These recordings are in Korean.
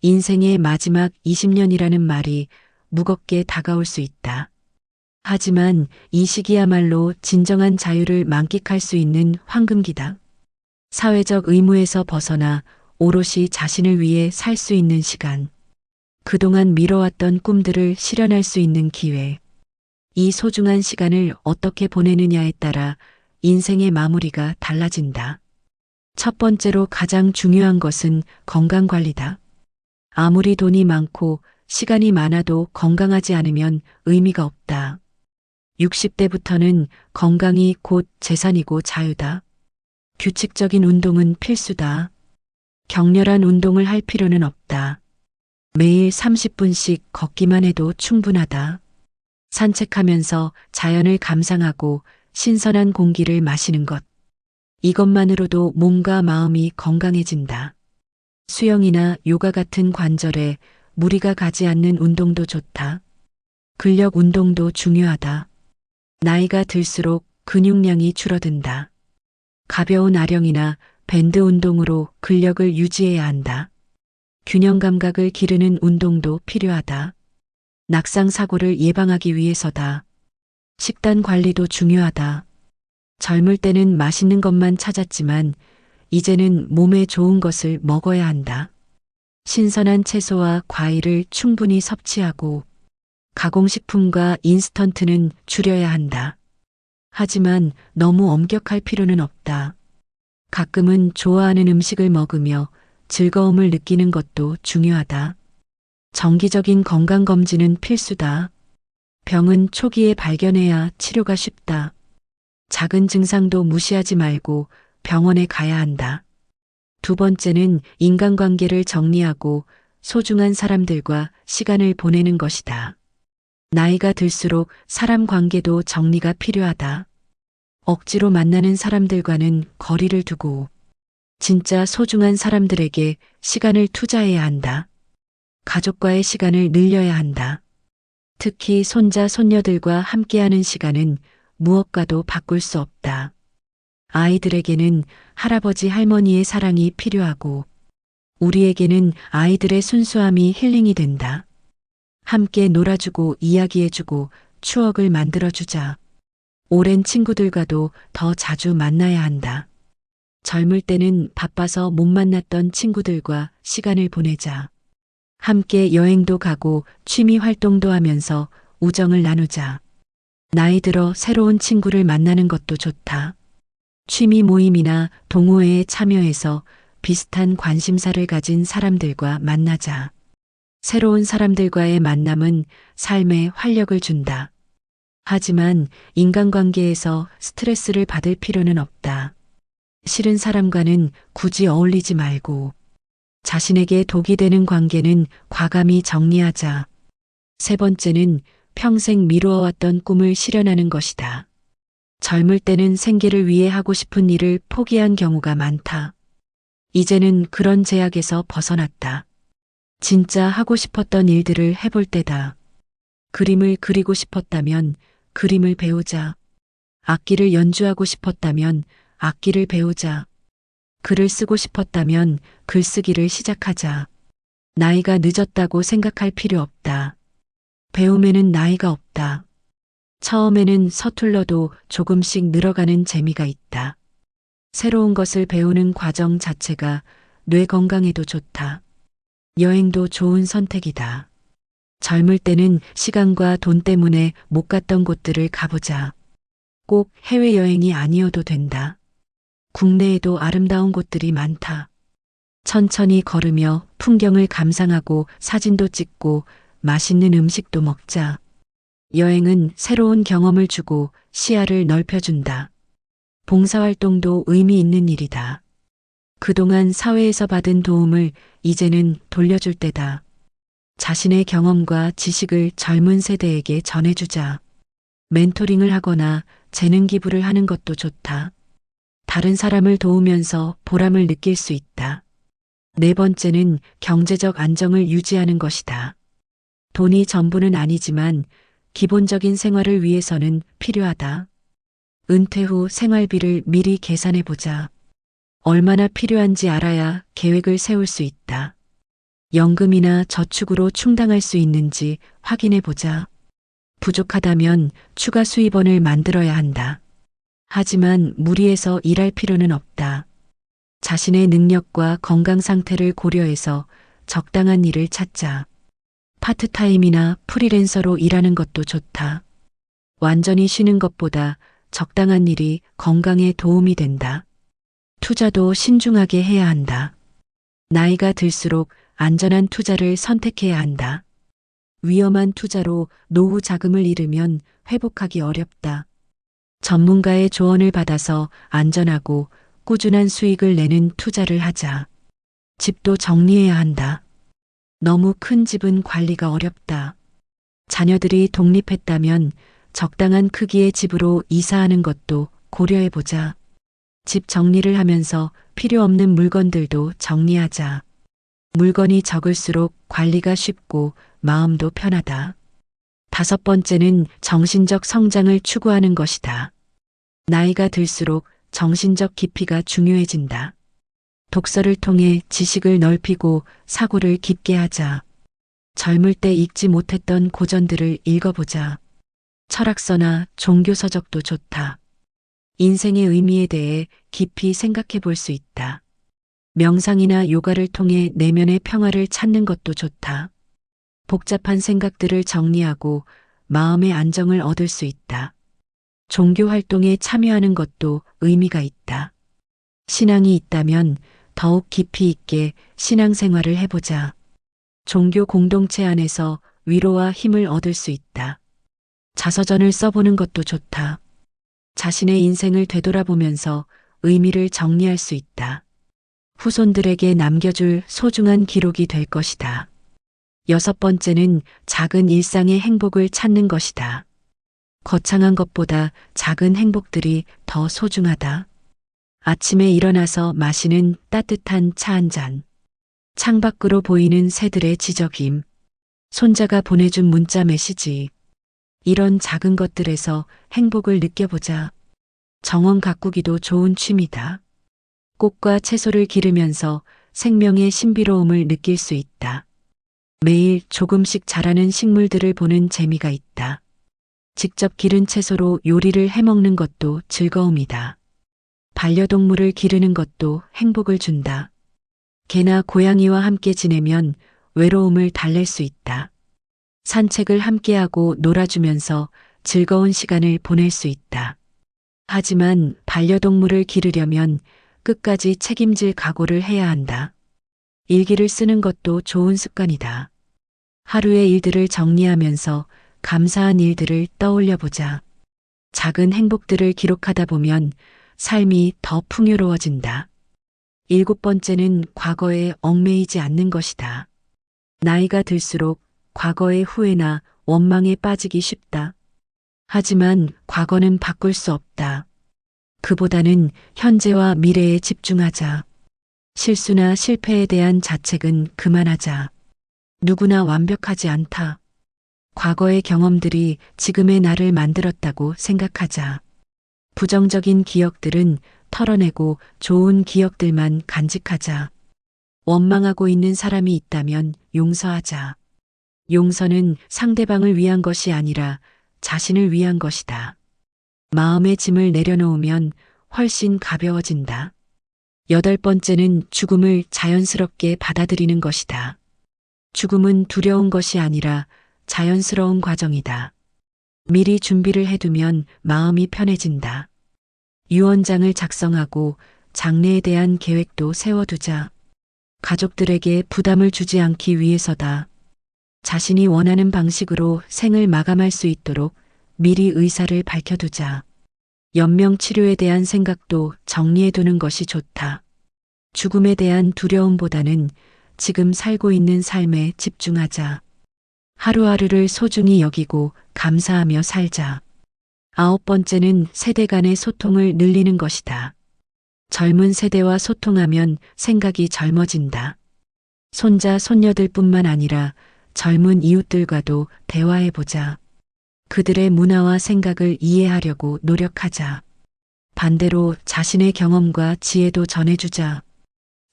인생의 마지막 20년이라는 말이 무겁게 다가올 수 있다. 하지만 이 시기야말로 진정한 자유를 만끽할 수 있는 황금기다. 사회적 의무에서 벗어나 오롯이 자신을 위해 살 수 있는 시간. 그동안 미뤄왔던 꿈들을 실현할 수 있는 기회. 이 소중한 시간을 어떻게 보내느냐에 따라 인생의 마무리가 달라진다. 첫 번째로 가장 중요한 것은 건강 관리다. 아무리 돈이 많고 시간이 많아도 건강하지 않으면 의미가 없다. 60대부터는 건강이 곧 재산이고 자유다. 규칙적인 운동은 필수다. 격렬한 운동을 할 필요는 없다. 매일 30분씩 걷기만 해도 충분하다. 산책하면서 자연을 감상하고 신선한 공기를 마시는 것. 이것만으로도 몸과 마음이 건강해진다. 수영이나 요가 같은 관절에 무리가 가지 않는 운동도 좋다. 근력 운동도 중요하다. 나이가 들수록 근육량이 줄어든다. 가벼운 아령이나 밴드 운동으로 근력을 유지해야 한다. 균형 감각을 기르는 운동도 필요하다. 낙상 사고를 예방하기 위해서다. 식단 관리도 중요하다. 젊을 때는 맛있는 것만 찾았지만 이제는 몸에 좋은 것을 먹어야 한다. 신선한 채소와 과일을 충분히 섭취하고 가공식품과 인스턴트는 줄여야 한다. 하지만 너무 엄격할 필요는 없다. 가끔은 좋아하는 음식을 먹으며 즐거움을 느끼는 것도 중요하다. 정기적인 건강검진은 필수다. 병은 초기에 발견해야 치료가 쉽다. 작은 증상도 무시하지 말고 병원에 가야 한다. 두 번째는 인간관계를 정리하고 소중한 사람들과 시간을 보내는 것이다. 나이가 들수록 사람 관계도 정리가 필요하다. 억지로 만나는 사람들과는 거리를 두고 진짜 소중한 사람들에게 시간을 투자해야 한다. 가족과의 시간을 늘려야 한다. 특히 손자, 손녀들과 함께하는 시간은 무엇과도 바꿀 수 없다. 아이들에게는 할아버지, 할머니의 사랑이 필요하고 우리에게는 아이들의 순수함이 힐링이 된다. 함께 놀아주고 이야기해주고 추억을 만들어주자. 오랜 친구들과도 더 자주 만나야 한다. 젊을 때는 바빠서 못 만났던 친구들과 시간을 보내자. 함께 여행도 가고 취미 활동도 하면서 우정을 나누자. 나이 들어 새로운 친구를 만나는 것도 좋다. 취미 모임이나 동호회에 참여해서 비슷한 관심사를 가진 사람들과 만나자. 새로운 사람들과의 만남은 삶에 활력을 준다. 하지만 인간관계에서 스트레스를 받을 필요는 없다. 싫은 사람과는 굳이 어울리지 말고 자신에게 독이 되는 관계는 과감히 정리하자. 세 번째는 평생 미루어왔던 꿈을 실현하는 것이다. 젊을 때는 생계를 위해 하고 싶은 일을 포기한 경우가 많다. 이제는 그런 제약에서 벗어났다. 진짜 하고 싶었던 일들을 해볼 때다. 그림을 그리고 싶었다면 그림을 배우자. 악기를 연주하고 싶었다면 악기를 배우자. 글을 쓰고 싶었다면 글쓰기를 시작하자. 나이가 늦었다고 생각할 필요 없다. 배움에는 나이가 없다. 처음에는 서툴러도 조금씩 늘어가는 재미가 있다. 새로운 것을 배우는 과정 자체가 뇌 건강에도 좋다. 여행도 좋은 선택이다. 젊을 때는 시간과 돈 때문에 못 갔던 곳들을 가보자. 꼭 해외여행이 아니어도 된다. 국내에도 아름다운 곳들이 많다. 천천히 걸으며 풍경을 감상하고 사진도 찍고 맛있는 음식도 먹자. 여행은 새로운 경험을 주고 시야를 넓혀준다. 봉사활동도 의미 있는 일이다. 그동안 사회에서 받은 도움을 이제는 돌려줄 때다. 자신의 경험과 지식을 젊은 세대에게 전해주자. 멘토링을 하거나 재능 기부를 하는 것도 좋다. 다른 사람을 도우면서 보람을 느낄 수 있다. 네 번째는 경제적 안정을 유지하는 것이다. 돈이 전부는 아니지만 기본적인 생활을 위해서는 필요하다. 은퇴 후 생활비를 미리 계산해 보자. 얼마나 필요한지 알아야 계획을 세울 수 있다. 연금이나 저축으로 충당할 수 있는지 확인해 보자. 부족하다면 추가 수입원을 만들어야 한다. 하지만 무리해서 일할 필요는 없다. 자신의 능력과 건강 상태를 고려해서 적당한 일을 찾자. 파트타임이나 프리랜서로 일하는 것도 좋다. 완전히 쉬는 것보다 적당한 일이 건강에 도움이 된다. 투자도 신중하게 해야 한다. 나이가 들수록 안전한 투자를 선택해야 한다. 위험한 투자로 노후 자금을 잃으면 회복하기 어렵다. 전문가의 조언을 받아서 안전하고 꾸준한 수익을 내는 투자를 하자. 집도 정리해야 한다. 너무 큰 집은 관리가 어렵다. 자녀들이 독립했다면 적당한 크기의 집으로 이사하는 것도 고려해보자. 집 정리를 하면서 필요 없는 물건들도 정리하자. 물건이 적을수록 관리가 쉽고 마음도 편하다. 5번째는 정신적 성장을 추구하는 것이다. 나이가 들수록 정신적 깊이가 중요해진다. 독서를 통해 지식을 넓히고 사고를 깊게 하자. 젊을 때 읽지 못했던 고전들을 읽어보자. 철학서나 종교서적도 좋다. 인생의 의미에 대해 깊이 생각해 볼 수 있다. 명상이나 요가를 통해 내면의 평화를 찾는 것도 좋다. 복잡한 생각들을 정리하고 마음의 안정을 얻을 수 있다. 종교 활동에 참여하는 것도 의미가 있다. 신앙이 있다면 더욱 깊이 있게 신앙생활을 해보자. 종교 공동체 안에서 위로와 힘을 얻을 수 있다. 자서전을 써보는 것도 좋다. 자신의 인생을 되돌아보면서 의미를 정리할 수 있다. 후손들에게 남겨줄 소중한 기록이 될 것이다. 6번째는 작은 일상의 행복을 찾는 것이다. 거창한 것보다 작은 행복들이 더 소중하다. 아침에 일어나서 마시는 따뜻한 차 한 잔. 창밖으로 보이는 새들의 지저귀. 손자가 보내준 문자 메시지. 이런 작은 것들에서 행복을 느껴보자. 정원 가꾸기도 좋은 취미다. 꽃과 채소를 기르면서 생명의 신비로움을 느낄 수 있다. 매일 조금씩 자라는 식물들을 보는 재미가 있다. 직접 기른 채소로 요리를 해먹는 것도 즐거움이다. 반려동물을 기르는 것도 행복을 준다. 개나 고양이와 함께 지내면 외로움을 달랠 수 있다. 산책을 함께하고 놀아주면서 즐거운 시간을 보낼 수 있다. 하지만 반려동물을 기르려면 끝까지 책임질 각오를 해야 한다. 일기를 쓰는 것도 좋은 습관이다. 하루의 일들을 정리하면서 감사한 일들을 떠올려 보자. 작은 행복들을 기록하다 보면 삶이 더 풍요로워진다. 7번째는 과거에 얽매이지 않는 것이다. 나이가 들수록 과거의 후회나 원망에 빠지기 쉽다. 하지만 과거는 바꿀 수 없다. 그보다는 현재와 미래에 집중하자. 실수나 실패에 대한 자책은 그만하자. 누구나 완벽하지 않다. 과거의 경험들이 지금의 나를 만들었다고 생각하자. 부정적인 기억들은 털어내고 좋은 기억들만 간직하자. 원망하고 있는 사람이 있다면 용서하자. 용서는 상대방을 위한 것이 아니라 자신을 위한 것이다. 마음의 짐을 내려놓으면 훨씬 가벼워진다. 8번째는 죽음을 자연스럽게 받아들이는 것이다. 죽음은 두려운 것이 아니라 자연스러운 과정이다. 미리 준비를 해두면 마음이 편해진다. 유언장을 작성하고 장래에 대한 계획도 세워두자. 가족들에게 부담을 주지 않기 위해서다. 자신이 원하는 방식으로 생을 마감할 수 있도록 미리 의사를 밝혀두자. 연명 치료에 대한 생각도 정리해두는 것이 좋다. 죽음에 대한 두려움보다는 지금 살고 있는 삶에 집중하자. 하루하루를 소중히 여기고 감사하며 살자. 9번째는 세대 간의 소통을 늘리는 것이다. 젊은 세대와 소통하면 생각이 젊어진다. 손자, 손녀들뿐만 아니라 젊은 이웃들과도 대화해보자. 그들의 문화와 생각을 이해하려고 노력하자. 반대로 자신의 경험과 지혜도 전해주자.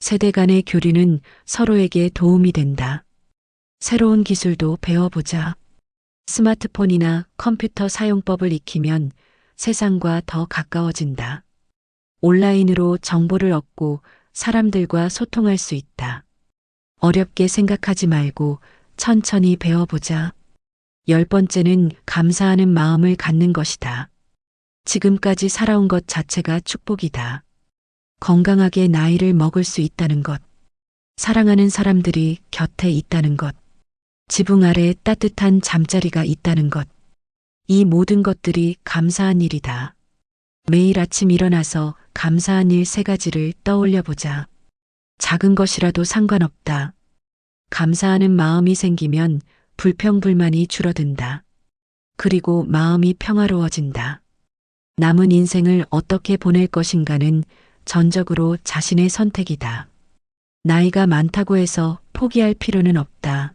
세대 간의 교류는 서로에게 도움이 된다. 새로운 기술도 배워보자. 스마트폰이나 컴퓨터 사용법을 익히면 세상과 더 가까워진다. 온라인으로 정보를 얻고 사람들과 소통할 수 있다. 어렵게 생각하지 말고 천천히 배워보자. 10번째는 감사하는 마음을 갖는 것이다. 지금까지 살아온 것 자체가 축복이다. 건강하게 나이를 먹을 수 있다는 것, 사랑하는 사람들이 곁에 있다는 것, 지붕 아래 따뜻한 잠자리가 있다는 것, 이 모든 것들이 감사한 일이다. 매일 아침 일어나서 감사한 일 3가지를 떠올려 보자. 작은 것이라도 상관없다. 감사하는 마음이 생기면 불평불만이 줄어든다. 그리고 마음이 평화로워진다. 남은 인생을 어떻게 보낼 것인가는 전적으로 자신의 선택이다. 나이가 많다고 해서 포기할 필요는 없다.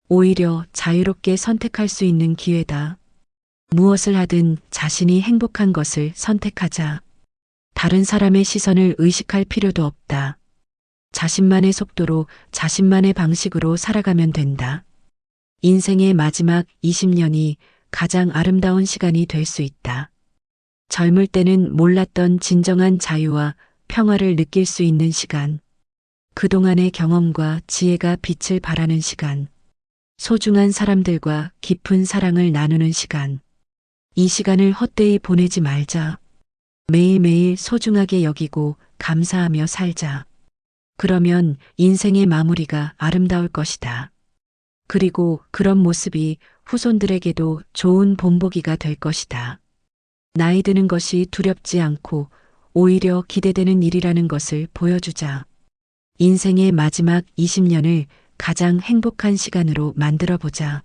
오히려 자유롭게 선택할 수 있는 기회다. 무엇을 하든 자신이 행복한 것을 선택하자. 다른 사람의 시선을 의식할 필요도 없다. 자신만의 속도로 자신만의 방식으로 살아가면 된다. 인생의 마지막 20년이 가장 아름다운 시간이 될 수 있다. 젊을 때는 몰랐던 진정한 자유와 평화를 느낄 수 있는 시간. 그동안의 경험과 지혜가 빛을 발하는 시간. 소중한 사람들과 깊은 사랑을 나누는 시간. 이 시간을 헛되이 보내지 말자. 매일매일 소중하게 여기고 감사하며 살자. 그러면 인생의 마무리가 아름다울 것이다. 그리고 그런 모습이 후손들에게도 좋은 본보기가 될 것이다. 나이 드는 것이 두렵지 않고 오히려 기대되는 일이라는 것을 보여주자. 인생의 마지막 20년을 가장 행복한 시간으로 만들어 보자.